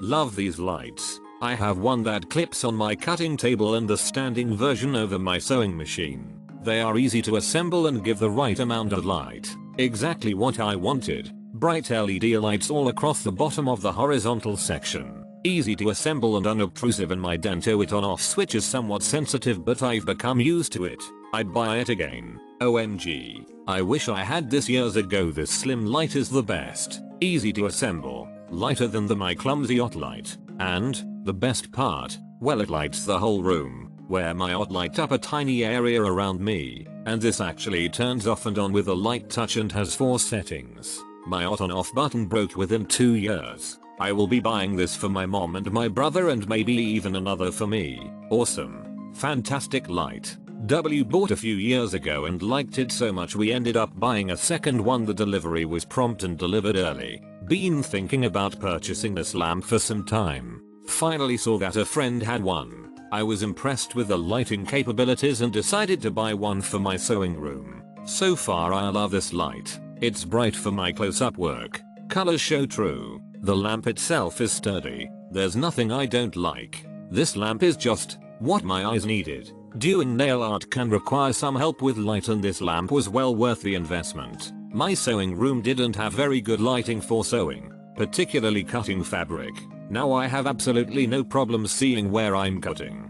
Love these lights. I have one that clips on my cutting table and the standing version over my sewing machine. They are easy to assemble and give the right amount of light. Exactly what I wanted. Bright LED lights all across the bottom of the horizontal section. Easy to assemble and unobtrusive, and my Dento it on off switch is somewhat sensitive, but I've become used to it. I'd buy it again. OMG. I wish I had this years ago. This slim light is the best. Easy to assemble. Lighter than my clumsy OT light. And, the best part, well, it lights the whole room, where my OT light up a tiny area around me, and this actually turns off and on with a light touch and has 4 settings. My OT on off button broke within 2 years. I will be buying this for my mom and my brother and maybe even another for me. Awesome. Fantastic light. W bought a few years ago and liked it so much we ended up buying a second one. The delivery was prompt and delivered early. Been thinking about purchasing this lamp for some time. Finally saw that a friend had one. I was impressed with the lighting capabilities and decided to buy one for my sewing room. So far I love this light. It's bright for my close-up work. Colors show true. The lamp itself is sturdy. There's nothing I don't like. This lamp is just what my eyes needed. Doing nail art can require some help with light, and this lamp was well worth the investment. My sewing room didn't have very good lighting for sewing, particularly cutting fabric. Now I have absolutely no problem seeing where I'm cutting.